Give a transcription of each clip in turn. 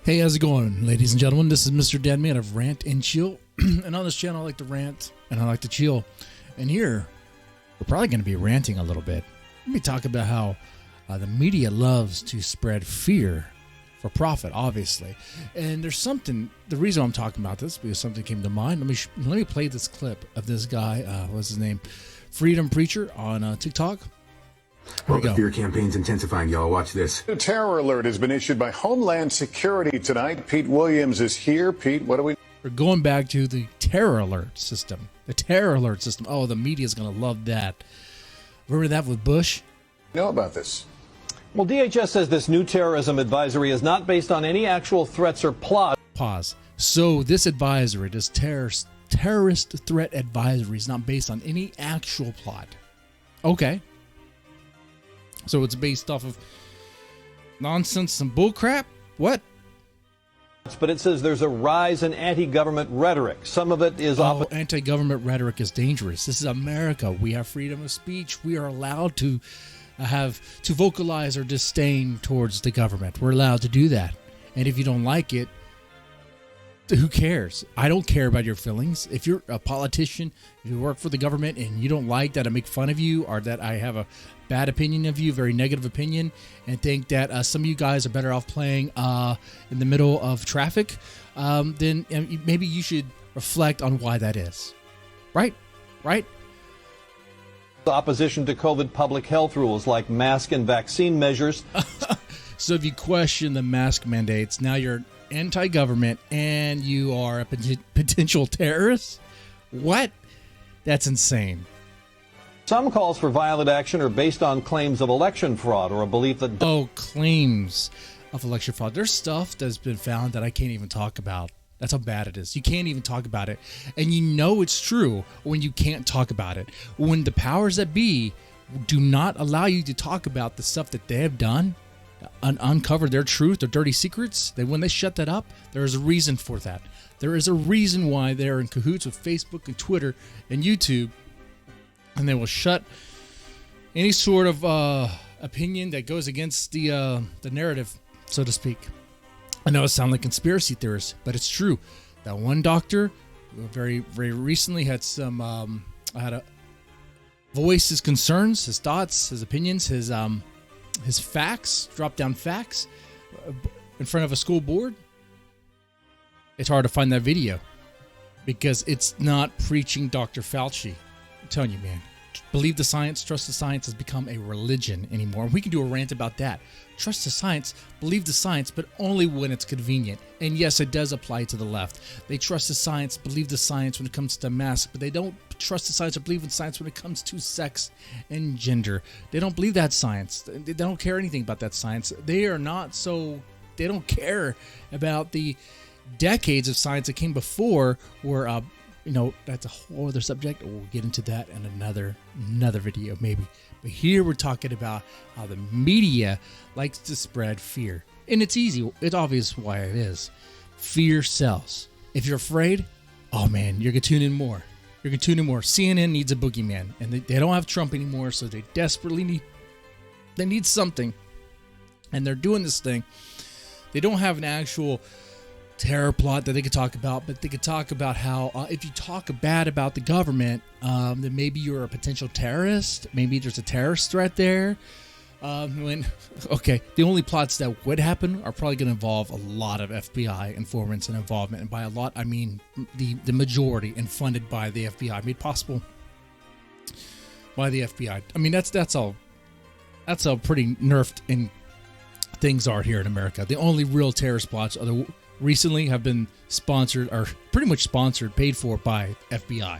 Hey, how's it going, ladies and gentlemen? This is Mr. Deadman of Rant and Chill. And on this channel, I like to rant and I like to chill. And here, we're probably going to be ranting a little bit. Let me talk about how the media loves to spread fear for profit, obviously. And there's something, the reason I'm talking about this, because something came to mind. Let me play this clip of this guy, what's his name? Freedom Preacher on TikTok. Well, the fear campaign's intensifying, y'all. Watch this. A terror alert has been issued by Homeland Security tonight. Pete Williams is here. Pete, what do we... We're going back to the terror alert system. The terror alert system. Oh, the media's going to love that. Remember that with Bush? know about this? Well, DHS says this new terrorism advisory is not based on any actual threats or plots. Pause. So this advisory, this terrorist threat advisory, is not based on any actual plot. Okay. So it's based off of nonsense and bullcrap? What? But it says there's a rise in anti-government rhetoric. Some of it is... anti-government rhetoric is dangerous. This is America. We have freedom of speech. We are allowed to vocalize our disdain towards the government. We're allowed to do that. And if you don't like it, who cares? I don't care about your feelings. If you're a politician, if you work for the government and you don't like that I make fun of you or that I have a bad opinion of you, very negative opinion, and think that some of you guys are better off playing in the middle of traffic, then maybe you should reflect on why that is. Right? Right? Opposition to COVID public health rules like mask and vaccine measures. So if you question the mask mandates, now you're anti-government and you are a potential terrorist? What? That's insane. Some calls for violent action are based on claims of election fraud or a belief that... Oh, claims of election fraud. There's stuff that's been found that I can't even talk about. That's how bad it is. You can't even talk about it. And you know it's true when you can't talk about it. When the powers that be do not allow you to talk about the stuff that they have done, uncover their truth, their dirty secrets, when they shut that up, there is a reason for that. There is a reason why they're in cahoots with Facebook and Twitter and YouTube, and they will shut any sort of opinion that goes against the narrative, so to speak. I know it sounds like conspiracy theorists, but it's true. That one doctor very, very recently had some had to voice his concerns, his thoughts, his opinions, his facts, drop down facts in front of a school board. It's hard to find that video because it's not preaching Dr. Fauci. I'm telling you, man, believe the science, trust the science has become a religion anymore. We can do a rant about that. Trust the science, believe the science, but only when it's convenient. And yes, it does apply to the left. They trust the science, believe the science when it comes to masks, but they don't trust the science or believe in science when it comes to sex and gender. They don't believe that science. They don't care anything about that science. They don't care about the decades of science that came before where, that's a whole other subject. We'll get into that in another video maybe. But here we're talking about how the media likes to spread fear. And it's easy. It's obvious why it is. Fear sells. If you're afraid, oh man, you're going to tune in more. You're going to tune in more. CNN needs a boogeyman. And they don't have Trump anymore, so they desperately need something. And they're doing this thing. They don't have an actual terror plot that they could talk about, but they could talk about how if you talk bad about the government, then maybe you're a potential terrorist. Maybe there's a terrorist threat there. The only plots that would happen are probably going to involve a lot of FBI informants and involvement, and by a lot I mean the majority, and funded by the FBI, made possible by the FBI. I mean that's how pretty nerfed in things are here in America. The only real terrorist plots recently have been sponsored, or pretty much sponsored, paid for by FBI.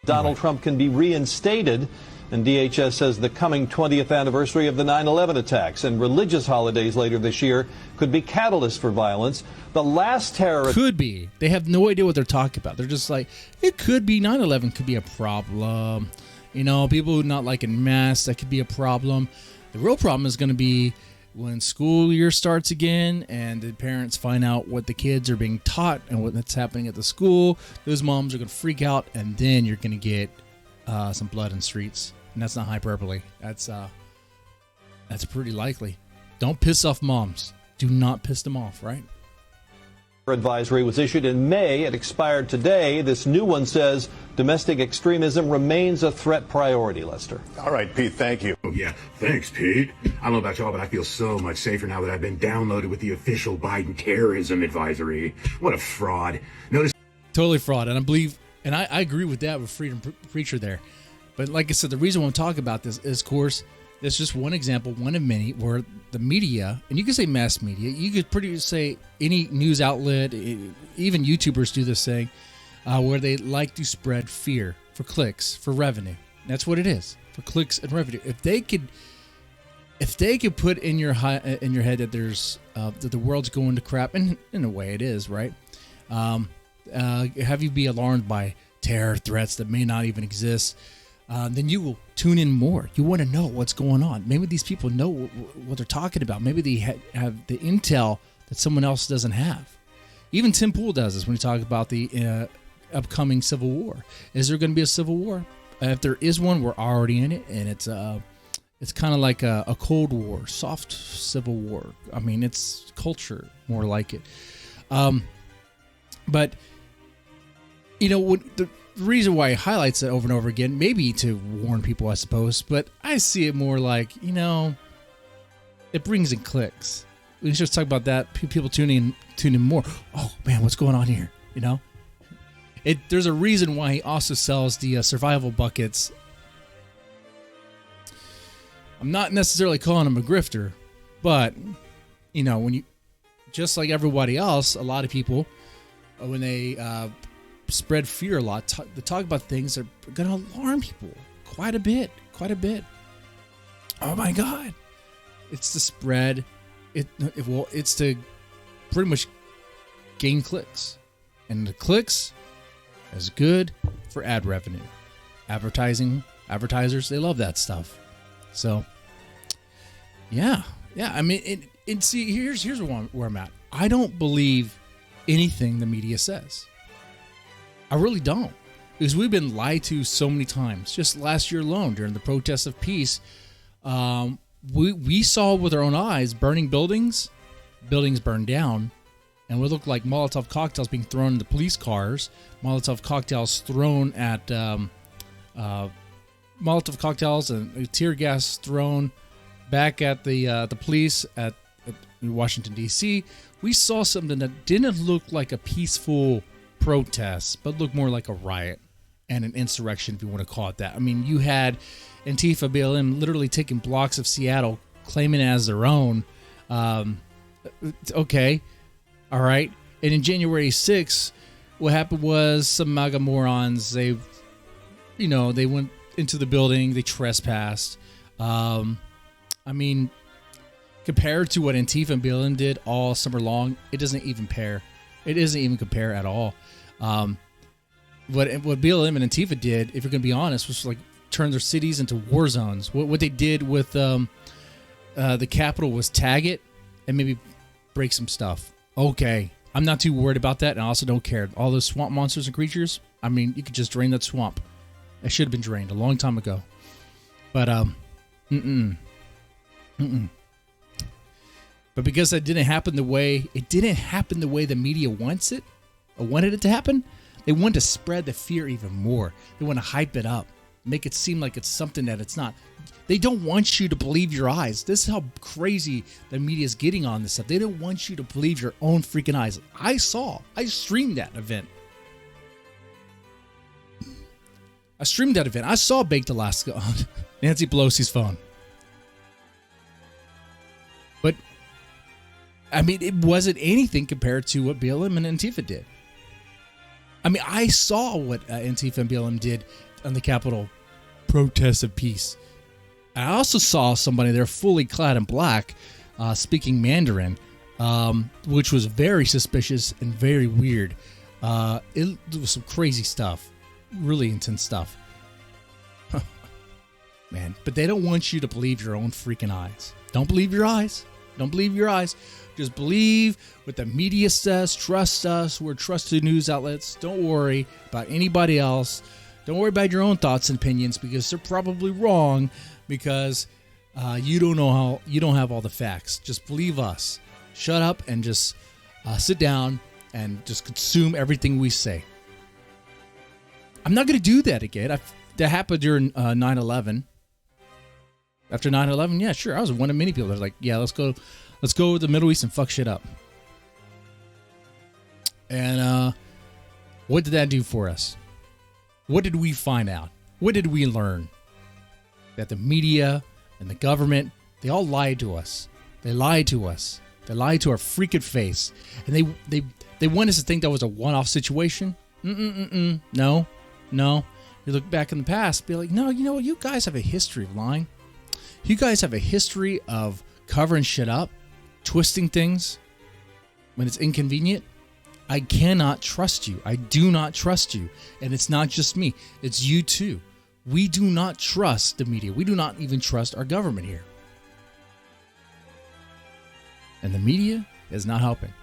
Donald Trump can be reinstated, and DHS says the coming 20th anniversary of the 9/11 attacks and religious holidays later this year could be catalysts for violence. The last terror... Could be. They have no idea what they're talking about. They're just like, it could be 9/11 could be a problem. People who not liking masks, that could be a problem. The real problem is going to be when school year starts again and the parents find out what the kids are being taught and what's happening at the school. Those moms are going to freak out, and then you're going to get some blood in the streets. And that's not hyperbole. That's pretty likely. Don't piss off moms. Do not piss them off, right? Advisory was issued in May. It expired today. This new one says domestic extremism remains a threat priority, Lester. All right, Pete, thank you. Oh, yeah. Thanks, Pete. I don't know about y'all, but I feel so much safer now that I've been downloaded with the official Biden terrorism advisory. What a fraud. Notice. Totally fraud. And I believe, and I agree with that with Freedom Preacher there. But like I said, the reason I'm talking about this is, of course, it's just one example, one of many, where the media, and you can say mass media, you could pretty much say any news outlet, even YouTubers do this thing, where they like to spread fear for clicks, for revenue. That's what it is, for clicks and revenue. If they could put in your head that there's that the world's going to crap, and in a way it is, right? Have you be alarmed by terror threats that may not even exist. Then you will tune in more. You want to know what's going on. Maybe these people know what they're talking about. Maybe they have the intel that someone else doesn't have. Even Tim Pool does this when he talks about the upcoming civil war. Is there going to be a civil war? If there is one, we're already in it, and it's kind of like a Cold War, soft civil war. I mean, it's culture more like it. But you know what? The reason why he highlights it over and over again, maybe to warn people, I suppose, but I see it more like, it brings in clicks. We can just talk about that. People tune in more. Oh man, what's going on here? There's a reason why he also sells the survival buckets. I'm not necessarily calling him a grifter, but when you, just like everybody else, a lot of people, when they spread fear a lot, they talk about things that are going to alarm people quite a bit. Oh my God. It's to spread it's to pretty much gain clicks, and the clicks is good for ad revenue. Advertisers, they love that stuff. So yeah. I mean, see, here's where I'm at. I don't believe anything the media says. I really don't, because we've been lied to so many times. Just last year alone, during the protests of peace, we saw with our own eyes burning buildings burned down, and what looked like Molotov cocktails being thrown in the police cars, Molotov cocktails thrown at Molotov cocktails and tear gas thrown back at the police at Washington, D.C. We saw something that didn't look like a peaceful protest, but looked more like a riot and an insurrection, if you want to call it that. I mean, you had Antifa, BLM literally taking blocks of Seattle, claiming it as their own. Okay, all right. And in January 6th, what happened was some MAGA morons, they went into the building, they trespassed. I mean, compared to what Antifa and BLM did all summer long, it doesn't even compare. It doesn't even compare at all. What BLM and Antifa did, if you're going to be honest, was like turn their cities into war zones. What they did with the Capitol was tag it and maybe break some stuff. Okay, I'm not too worried about that, and I also don't care. All those swamp monsters and creatures, I mean, you could just drain that swamp. It should have been drained a long time ago. But But because that didn't happen the way the media wanted it to happen, they want to spread the fear even more. They want to hype it up, make it seem like it's something that it's not. They don't want you to believe your eyes. This is how crazy the media is getting on this stuff. They don't want you to believe your own freaking eyes. I streamed that event. I saw Baked Alaska on Nancy Pelosi's phone. But I mean, it wasn't anything compared to what BLM and Antifa did. I mean, I saw what Antifa and BLM did on the Capitol protests of peace. I also saw somebody there fully clad in black, speaking Mandarin, which was very suspicious and very weird. It was some crazy stuff, really intense stuff. Man, but they don't want you to believe your own freaking eyes. Don't believe your eyes. Don't believe your eyes. Just believe what the media says. Trust us. We're trusted news outlets. Don't worry about anybody else. Don't worry about your own thoughts and opinions, because they're probably wrong, because you don't have all the facts. Just believe us. shut up and just sit down and just consume everything we say. I'm not going to do that again. That happened during 9/11. After 9/11, yeah, sure. I was one of many people that was like, yeah, let's go to the Middle East and fuck shit up. And what did that do for us? What did we find out? What did we learn? That the media and the government, they all lied to us. They lied to us. They lied to our freaking face. And they want us to think that was a one-off situation. No. You look back in the past, be like, no, you know what? You guys have a history of lying. You guys have a history of covering shit up, twisting things when it's inconvenient. I cannot trust you. I do not trust you. And it's not just me. It's you too. We do not trust the media. We do not even trust our government here. And the media is not helping.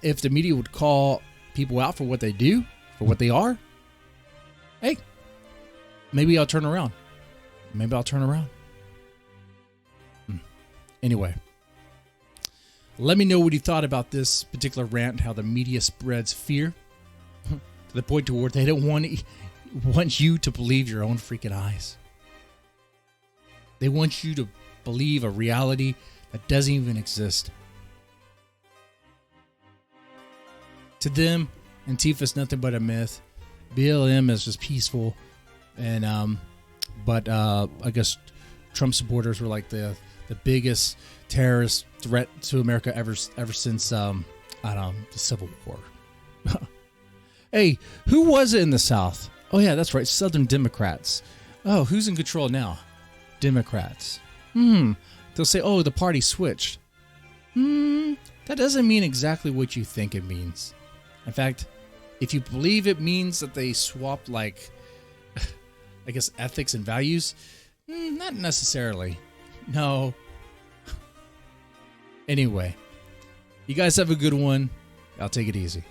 If the media would call people out for what they do, for what they are, hey, maybe I'll turn around. Anyway, let me know what you thought about this particular rant, how the media spreads fear to the point to where they don't want you to believe your own freaking eyes. They want you to believe a reality that doesn't even exist. To them, Antifa is nothing but a myth. BLM is just peaceful, and but I guess Trump supporters were like the biggest terrorist threat to America ever since I don't know, the Civil War. Hey, who was it in the South? Oh yeah, that's right, Southern Democrats. Oh, who's in control now? Democrats. They'll say, oh, the party switched. That doesn't mean exactly what you think it means. In fact, if you believe it means that they swapped, like, I guess, ethics and values, not necessarily. No. Anyway, you guys have a good one. I'll take it easy.